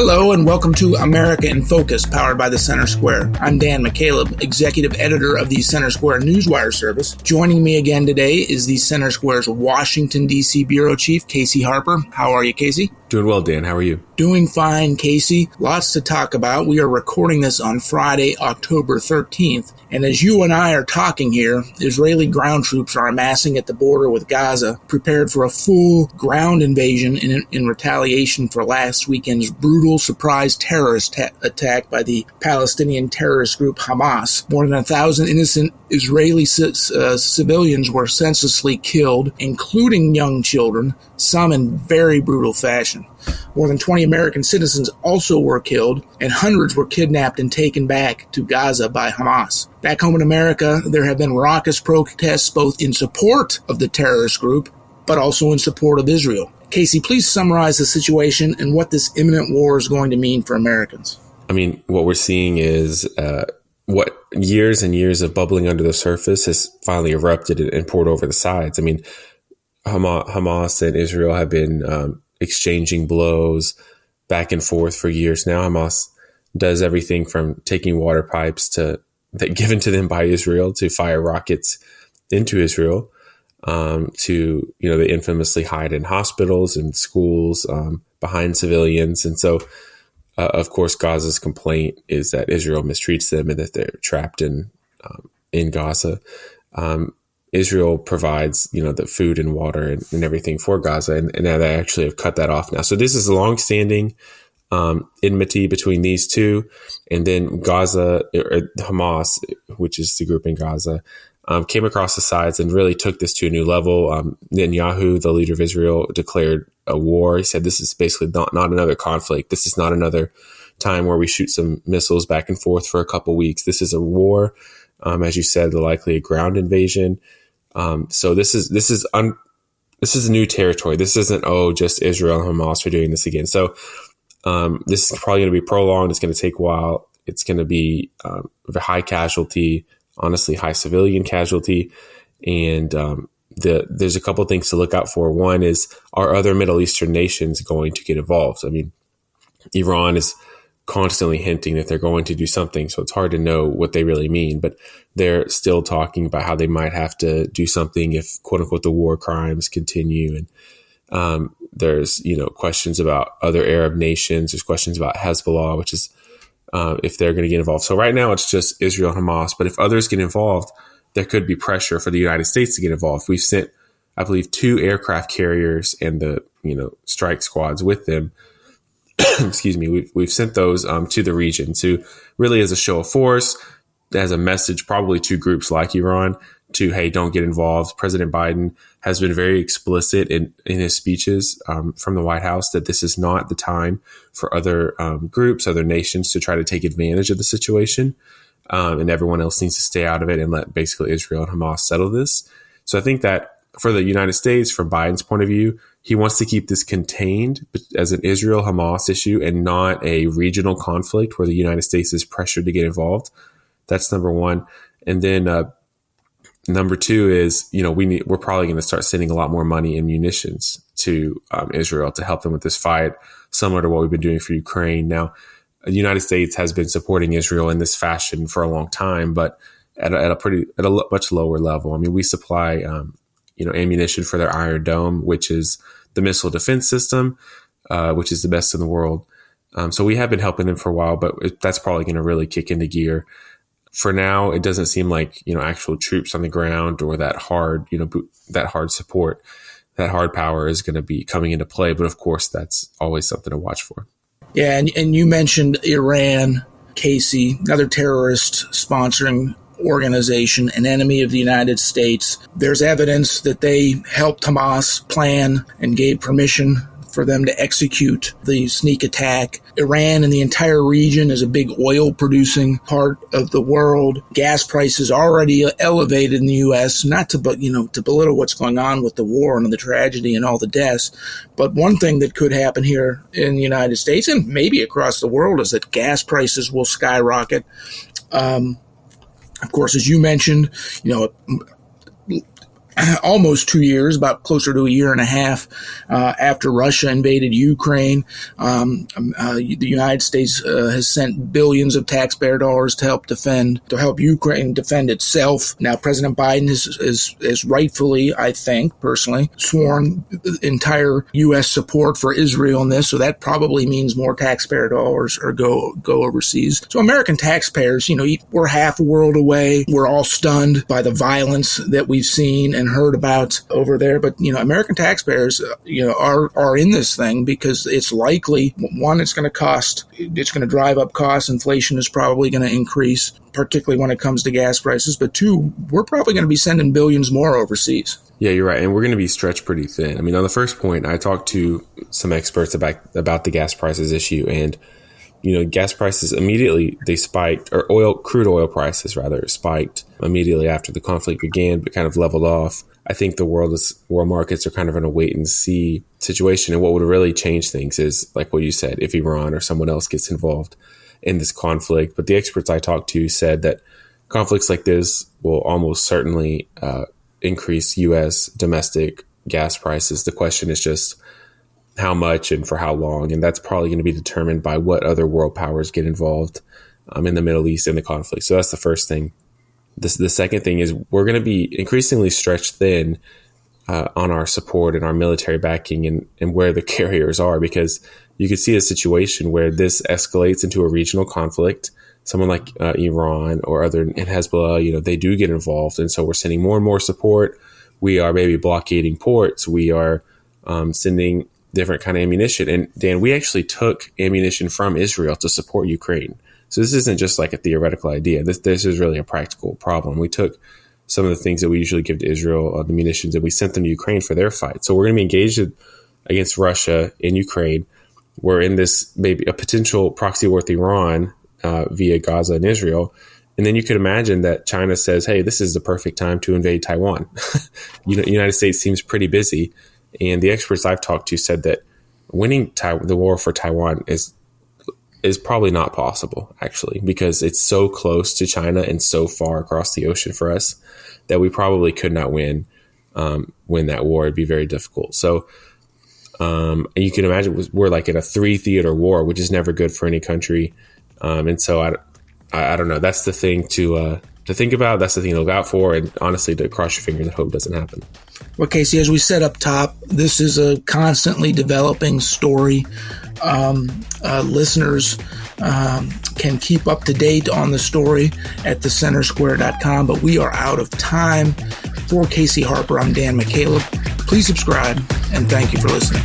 Hello and welcome to America in Focus, powered by the Center Square. I'm Dan McCaleb, executive editor of the Center Square Newswire service. Joining me again today is the Center Square's Washington, D.C. bureau chief, Casey Harper. How are you, Casey? Doing well, Dan. How are you? Doing fine, Casey. Lots to talk about. We are recording this on Friday, October 13th. And as you and I are talking here, Israeli ground troops are amassing at the border with Gaza, prepared for a full ground invasion in retaliation for last weekend's brutal surprise terrorist attack by the Palestinian terrorist group Hamas. More than 1,000 innocent Israeli civilians were senselessly killed, including young children, some in very brutal fashion. More than 20 American citizens also were killed, and hundreds were kidnapped and taken back to Gaza by Hamas. Back home in America, there have been raucous protests both in support of the terrorist group, but also in support of Israel. Casey, please summarize the situation and what this imminent war is going to mean for Americans. I mean, what we're seeing is what years and years of bubbling under the surface has finally erupted and poured over the sides. I mean, Hamas and Israel have been exchanging blows back and forth for years now. Hamas does everything from taking water pipes given to them by Israel to fire rockets into Israel, to, they infamously hide in hospitals and schools behind civilians. And so, of course, Gaza's complaint is that Israel mistreats them and that they're trapped in Gaza. Israel provides, the food and water and everything for Gaza, and now they actually have cut that off now. So this is a long-standing enmity between these two, and then Gaza, or Hamas, which is the group in Gaza, came across the sides and really took this to a new level. Netanyahu, the leader of Israel, declared a war. He said, this is basically not another conflict. This is not another time where we shoot some missiles back and forth for a couple weeks. This is a war. As you said, likely a ground invasion. So this is new territory. This isn't, just Israel and Hamas are doing this again. So this is probably going to be prolonged. It's going to take a while. It's going to be a high casualty, honestly, high civilian casualty. And there's a couple of things to look out for. One is, are other Middle Eastern nations going to get involved? I mean, Iran is constantly hinting that they're going to do something, so it's hard to know what they really mean, but they're still talking about how they might have to do something if, quote unquote, the war crimes continue. And there's, questions about other Arab nations. There's questions about Hezbollah, which is if they're going to get involved. So right now it's just Israel and Hamas, but if others get involved, there could be pressure for the United States to get involved. We've sent, I believe, 2 aircraft carriers and the, strike squads with them. Excuse me, we've sent those to the region to really, as a show of force, as a message probably to groups like Iran to, hey, don't get involved. President Biden has been very explicit in his speeches from the White House that this is not the time for other groups, other nations to try to take advantage of the situation. And everyone else needs to stay out of it and let basically Israel and Hamas settle this. So I think that for the United States, from Biden's point of view, he wants to keep this contained as an Israel-Hamas issue and not a regional conflict where the United States is pressured to get involved. That's number one. And then number two is, we're probably going to start sending a lot more money and munitions to Israel to help them with this fight, similar to what we've been doing for Ukraine. Now, the United States has been supporting Israel in this fashion for a long time, but at a much lower level. I mean, we supply ammunition for their Iron Dome, which is the missile defense system, which is the best in the world. So we have been helping them for a while, but that's probably going to really kick into gear. For now, it doesn't seem like, actual troops on the ground or that hard support, that hard power is going to be coming into play. But of course, that's always something to watch for. Yeah. And you mentioned Iran, Casey, another terrorist sponsoring organization, an enemy of the United States. There's evidence that they helped Hamas plan and gave permission for them to execute the sneak attack. Iran and the entire region is a big oil-producing part of the world. Gas prices already elevated in the U.S., not to belittle what's going on with the war and the tragedy and all the deaths. But one thing that could happen here in the United States and maybe across the world is that gas prices will skyrocket. Of course, as you mentioned, almost 2 years, about closer to a year and a half after Russia invaded Ukraine. The United States has sent billions of taxpayer dollars to help Ukraine defend itself. Now, President Biden is rightfully, I think, personally, sworn entire U.S. support for Israel in this, so that probably means more taxpayer dollars go overseas. So American taxpayers, we're half a world away. We're all stunned by the violence that we've seen and heard about over there. But, American taxpayers, are in this thing because it's likely, one, it's going to drive up costs. Inflation is probably going to increase, particularly when it comes to gas prices. But two, we're probably going to be sending billions more overseas. Yeah, you're right. And we're going to be stretched pretty thin. I mean, on the first point, I talked to some experts about the gas prices issue, and gas prices immediately, they spiked, or crude oil prices rather, spiked immediately after the conflict began, but kind of leveled off. I think the world markets are kind of in a wait and see situation. And what would really change things is, like what you said, if Iran or someone else gets involved in this conflict. But the experts I talked to said that conflicts like this will almost certainly increase U.S. domestic gas prices. The question is just how much and for how long. And that's probably going to be determined by what other world powers get involved in the Middle East in the conflict. So that's the first thing. The second thing is we're going to be increasingly stretched thin on our support and our military backing and where the carriers are, because you could see a situation where this escalates into a regional conflict. Someone like Iran or and Hezbollah, they do get involved. And so we're sending more and more support. We are maybe blockading ports. We are sending different kind of ammunition. And Dan, we actually took ammunition from Israel to support Ukraine. So this isn't just like a theoretical idea. This is really a practical problem. We took some of the things that we usually give to Israel, the munitions, and we sent them to Ukraine for their fight. So we're going to be engaged against Russia in Ukraine. We're in this maybe a potential proxy war with Iran via Gaza and Israel. And then you could imagine that China says, hey, this is the perfect time to invade Taiwan. United States seems pretty busy. And the experts I've talked to said that winning the war for Taiwan is probably not possible, actually, because it's so close to China and so far across the ocean for us that we probably could not win that war. It'd be very difficult. So and you can imagine we're like in a 3-theater war, which is never good for any country. And so I don't know. That's the thing to think about. That's the thing to look out for. And honestly, to cross your fingers and hope doesn't happen. Well, Casey, as we said up top, this is a constantly developing story. Listeners can keep up to date on the story at thecentersquare.com, but we are out of time. For Casey Harper, I'm Dan McCaleb. Please subscribe, and thank you for listening.